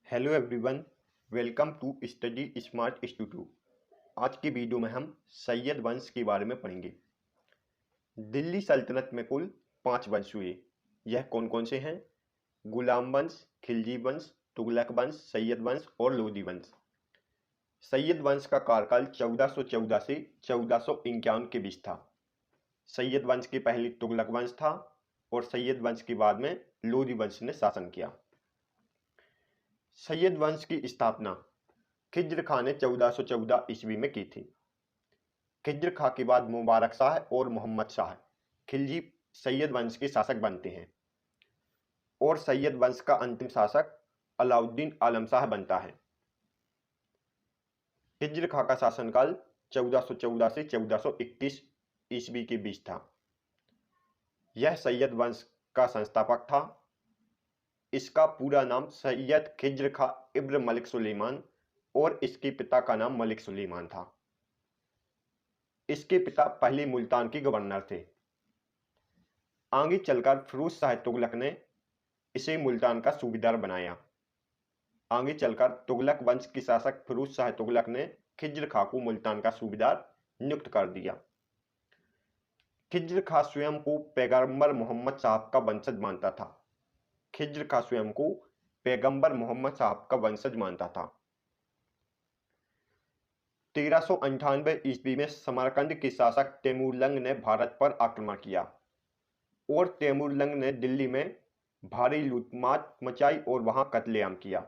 Hello everyone, welcome to study smart studio. आज की video में हम सैयद वंश के बारे में पढ़ेंगे। दिल्ली सल्तनत में कुल 5 वंश हुए। यह कौन कौन से हैं? गुलाम वंश, खिलजी वंश, तुगलक वंश, सैयद वंश और लोधी वंश। सैयद वंश का कार्यकाल 1414 से 1451 के बीच था। सैयद वंश के पहले तुगलक वंश था और सैयद वंश के बाद में लोधी वंश ने शासन किया। सैयद वंश की स्थापना खिज्र खां ने 1414 ईस्वी में की थी। खिज्र खां के बाद मुबारक शाह और मोहम्मद शाह खिलजी सैयद वंश के शासक बनते हैं और सैयद वंश का अंतिम शासक अलाउद्दीन आलम शाह बनता है। खिज्र खां का शासनकाल 1414 से 1421 ईस्वी के बीच था। यह सैयद वंश का संस्थापक था। इसका पूरा नाम सैयद खिज्र खां इब्न मलिक सुलेमान और इसके पिता का नाम मलिक सुलेमान था। इसके पिता पहले मुल्तान के गवर्नर थे। आगे चलकर फिरोज शाह तुगलक ने इसे मुल्तान का सूबेदार बनाया। आगे चलकर तुगलक वंश के शासक फिरोज शाह तुगलक ने खिज्र खां को मुल्तान का सूबेदार नियुक्त कर दिया। खिज्र खां स्वयं को पैगंबर मोहम्मद साहब का वंशज मानता था। खिज्र खां स्वयं को पैगंबर मोहम्मद साहब का वंशज मानता था। 1398 ईस्वी में समरकंद के शासक तैमूरलंग ने भारत पर आक्रमण किया और तैमूरलंग ने दिल्ली में भारी लूटमार मचाई और वहां कत्लेआम किया।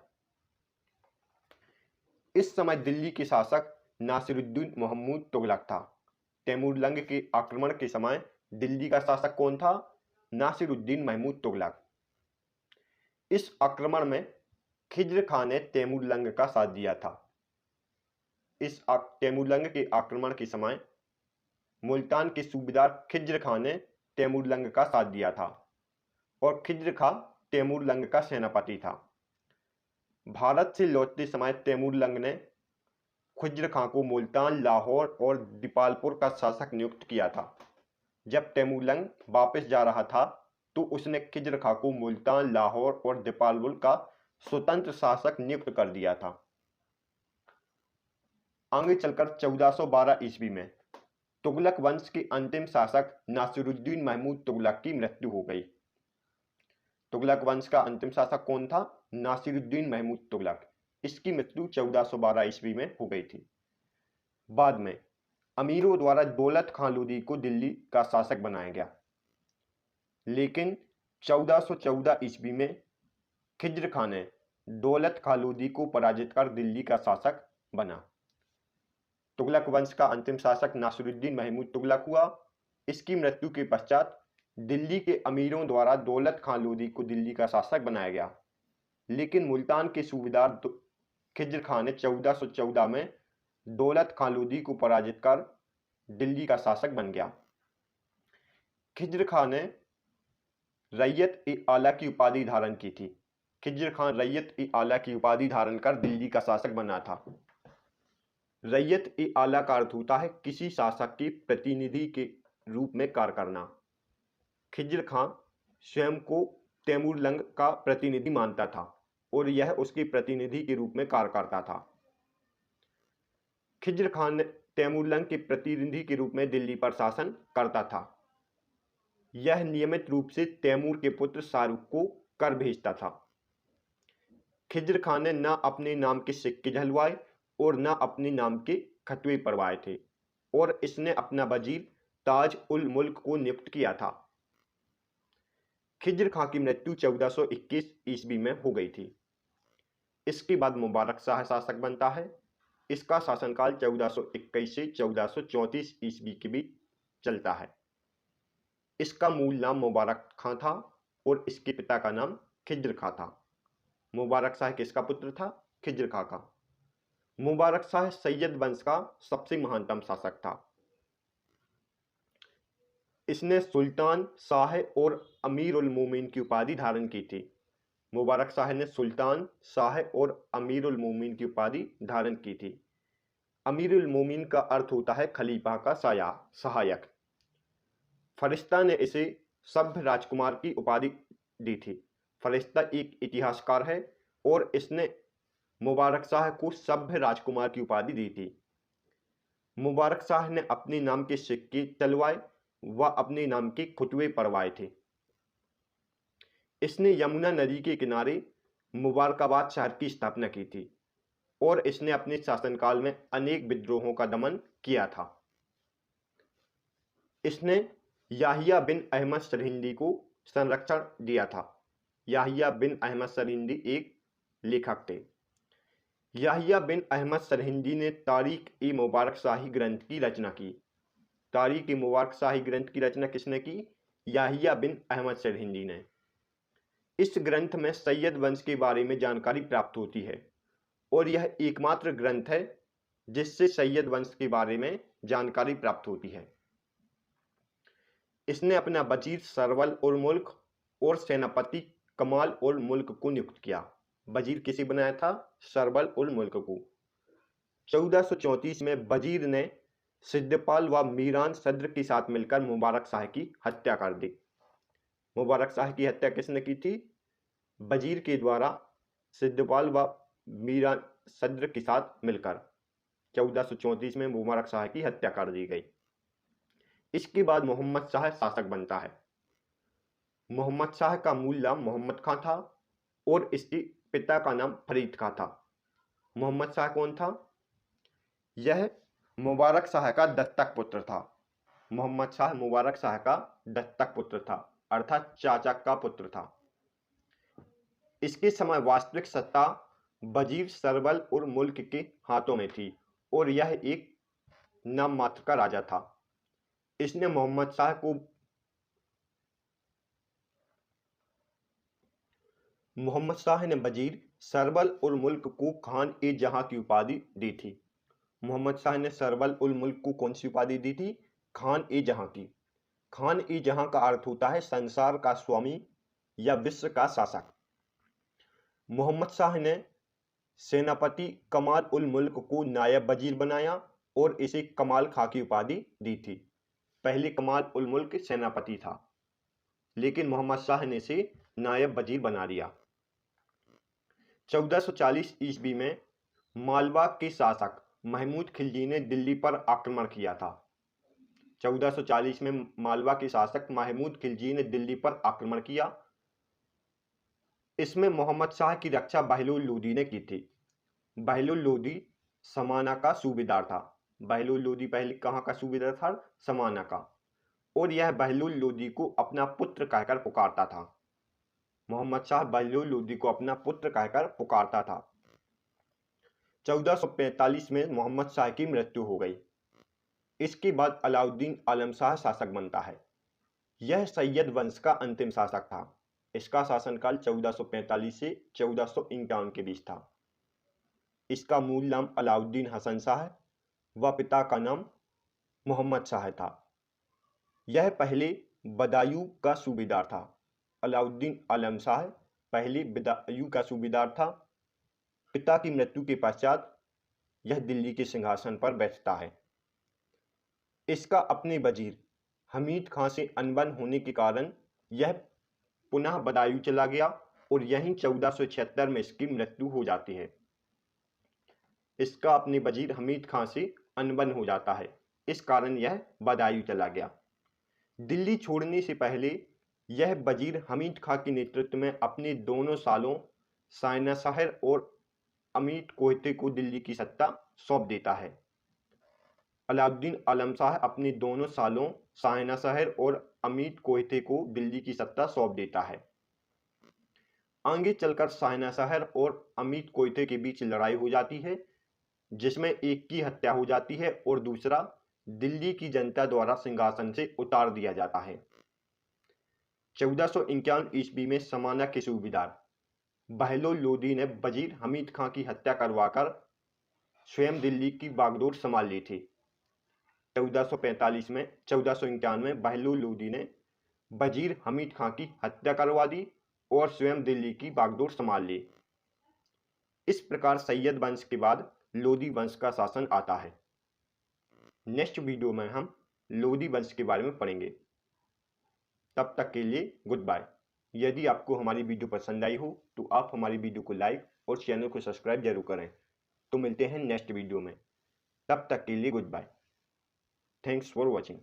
इस समय दिल्ली के शासक नासिरुद्दीन महमूद तुगलक था। तैमूरलंग के आक्रमण के समय दिल्ली का शासक कौन था? नासिरुद्दीन महमूद तुगलक। इस आक्रमण में खिज्र खां ने तैमूरलंग का साथ दिया था। इस तैमूरलंग के आक्रमण के समय मुल्तान के सूबेदार खिज्र खां ने तैमूरलंग का साथ दिया था और खिज्र खां तैमूरलंग का सेनापति था। भारत से लौटते समय तैमूरलंग ने खिज्र खां को मुल्तान, लाहौर और दीपालपुर का शासक नियुक्त किया था। जब तैमूरलंग वापस जा रहा था तो उसने खिज्र खां को मुल्तान, लाहौर और दीपालपुर का स्वतंत्र शासक नियुक्त कर दिया था। आगे चलकर 1412 ईस्वी में तुगलक वंश के अंतिम शासक नासिरुद्दीन महमूद तुगलक की मृत्यु हो गई। तुगलक वंश का अंतिम शासक कौन था? नासिरुद्दीन महमूद तुगलक। इसकी मृत्यु 1412 ईस्वी में हो गई थी। बाद में अमीरों द्वारा दौलत खां लोदी को दिल्ली का शासक बनाया गया, लेकिन 1414 ईस्वी में खिज्र खां ने दौलत खां लोदी को पराजित कर दिल्ली का शासक बना। तुगलक वंश का अंतिम शासक नासिरुद्दीन महमूद तुगलक हुआ। इसकी मृत्यु के पश्चात दिल्ली के अमीरों द्वारा दौलत खां लोदी को दिल्ली का शासक बनाया गया, लेकिन मुल्तान के सूबेदार खिज्र खां ने 1414 में दौलत खां लोदी को पराजित कर दिल्ली का शासक बन गया। खिज्र खां ने रैयत-ए-आला की उपाधि धारण की थी। खिज्र खां रैयत-ए-आला की उपाधि धारण कर दिल्ली का शासक बना था। रैयत-ए-आला का अर्थ होता है किसी शासक के प्रतिनिधि के रूप में कार्य करना। खिज्र खां स्वयं को तैमूरलंग का प्रतिनिधि मानता था और यह उसके प्रतिनिधि के रूप में कार्य करता था। खिज्र खां ने तैमूरलंग के प्रतिनिधि के रूप में दिल्ली पर शासन करता था। यह नियमित रूप से तैमूर के पुत्र शाहरुख को कर भेजता था। खिज्र खां ने न अपने नाम के सिक्के झलवाए और न अपने नाम के खतवे पढ़वाए थे और इसने अपना वजीर ताज उल मुल्क को नियुक्त किया था। खिज्र खां की मृत्यु 1421 ईस्वी में हो गई थी। इसके बाद मुबारक शाह शासक बनता है। इसका शासनकाल 1421 से 1434 ईस्वी के बीच चलता है। इसका मूल नाम मुबारक खां था और इसके पिता का नाम खिज्र खां था। मुबारक शाह किसका पुत्र था? खिज्र खां का। मुबारक शाह सैयद वंश का सबसे महानतम शासक था। इसने सुल्तान, शाह और अमीर उल मोमिन की उपाधि धारण की थी। मुबारक शाह ने सुल्तान, शाह और अमीर उल मोमिन की उपाधि धारण की थी। अमीर उल मोमिन का अर्थ होता है खलीफा का सहायक। फरिश्ता ने इसे सभ्य राजकुमार की उपाधि दी थी। फरिश्ता एक इतिहासकार है और इसने मुबारक शाह को सभ्य राजकुमार की उपाधि दी थी। मुबारक शाह ने अपने नाम के सिक्के चलवाए व अपने नाम के खुतबे पढ़वाए थे। इसने यमुना नदी के किनारे मुबारकाबाद शहर की स्थापना की थी और इसने अपने शासनकाल में अनेक विद्रोहों का दमन किया था। इसने याहिया बिन अहमद सरहिंदी को संरक्षण दिया था। याहिया बिन अहमद सरहिंदी एक लेखक थे। याहिया बिन अहमद सरहिंदी ने तारीख ए मुबारक शाही ग्रंथ की रचना की। तारीख ए मुबारक शाही ग्रंथ की रचना किसने की? याहिया बिन अहमद सरहिंदी ने। इस ग्रंथ में सैयद वंश के बारे में जानकारी प्राप्त होती है और यह एकमात्र ग्रंथ है जिससे सैयद वंश के बारे में जानकारी प्राप्त होती है। इसने अपना वजीर सरवल उल मुल्क और सेनापति कमाल उल मुल्क को नियुक्त किया। वजीर किसे बनाया था? सरवल उल मुल्क को। 1434 में वजीर ने सिद्धपाल व मीरान सद्र के साथ मिलकर मुबारक शाह की हत्या कर दी। मुबारक शाह की हत्या किसने की थी? वजीर के द्वारा सिद्धपाल व मीरान सद्र के साथ मिलकर 1434 में मुबारक शाह की हत्या कर दी गई। इसके बाद मोहम्मद शाह शासक बनता है। मोहम्मद शाह का मूल नाम मोहम्मद खां था और इसके पिता का नाम फरीद खां था। मोहम्मद शाह कौन था? यह मुबारक शाह का दत्तक पुत्र था। मोहम्मद शाह मुबारक शाह का दत्तक पुत्र था, अर्थात चाचा का पुत्र था। इसके समय वास्तविक सत्ता वजीर सरवल उल मुल्क के हाथों में थी और यह एक नाम मात्र का राजा था। इसने मोहम्मद शाह ने वजीर सरवल उल मुल्क को खान ए जहां की उपाधि दी थी। मोहम्मद शाह ने सरवल उल मुल्क को कौन सी उपाधि दी थी? खान ए जहां की। खान ए जहां का अर्थ होता है संसार का स्वामी या विश्व का शासक। मोहम्मद शाह ने सेनापति कमाल उल मुल्क को नायब वजीर बनाया और इसे कमाल खां की उपाधि दी थी। पहले कमाल उल मुल्क सेनापति था, लेकिन मोहम्मद शाह ने इसे नायब वजीर बना दिया। 1440 ईस्वी में मालवा के शासक महमूद खिलजी ने दिल्ली पर आक्रमण किया था। 1440 में मालवा के शासक महमूद खिलजी ने दिल्ली पर आक्रमण किया। इसमें मोहम्मद शाह की रक्षा बहलोल लोदी ने की थी। बहलोल लोदी समाना का सूबेदार था। बहलोल लोदी पहले कहाँ का सूबेदार था? समाना का। और यह बहलोल लोदी को अपना पुत्र कहकर पुकारता था। मोहम्मद शाह बहलोल लोदी को अपना पुत्र कहकर पुकारता था। 1445 में मोहम्मद शाह की मृत्यु हो गई। इसके बाद अलाउद्दीन आलम शाह शासक बनता है। यह सैयद वंश का अंतिम शासक था। इसका शासनकाल 1445 से 1451 के बीच था। इसका मूल नाम अलाउद्दीन हसन शाह व पिता का नाम मोहम्मद शाह था। यह पहले बदायूं का सूबेदार था। अलाउद्दीन आलम शाह पहले बदायूं का सूबेदार था। पिता की मृत्यु के पश्चात यह दिल्ली के सिंहासन पर बैठता है। इसका अपने वजीर हमीद खां से अनबन होने के कारण यह पुनः बदायूं चला गया और यहीं 1476 में इसकी मृत्यु हो जाती है। इसका अपने वजीर हमीद खां से अनबन हो जाता है, इस कारण यह बदायूं चला गया। दिल्ली छोड़ने से पहले यह वजीर हमीद खां के नेतृत्व में अपने दोनों सालों सायना शहर और अमीर कोहते को दिल्ली की सत्ता सौंप देता है। अलाउद्दीन आलम शाह अपने दोनों सालों सायना शहर और अमीर कोहते को दिल्ली की सत्ता सौंप देता है। आगे चलकर सायना शहर और अमीर कोहते के बीच लड़ाई हो जाती है, जिसमें एक की हत्या हो जाती है और दूसरा दिल्ली की जनता द्वारा सिंहासन से उतार दिया जाता है। 1451 ईस्वी में समाना के सूबेदार बहलोल लोदी ने वजीर हमीद खां की हत्या करवाकर स्वयं दिल्ली की बागडोर संभाल ली थी। 1451 में बहलोल लोदी ने वजीर हमीद खां की हत्या करवा दी और स्वयं दिल्ली की बागडोर संभाल ली। इस प्रकार सैयद वंश के बाद लोदी वंश का शासन आता है। नेक्स्ट वीडियो में हम लोदी वंश के बारे में पढ़ेंगे। तब तक के लिए गुड बाय। यदि आपको हमारी वीडियो पसंद आई हो तो आप हमारी वीडियो को लाइक और चैनल को सब्सक्राइब जरूर करें। तो मिलते हैं नेक्स्ट वीडियो में, तब तक के लिए good bye. Thanks for watching.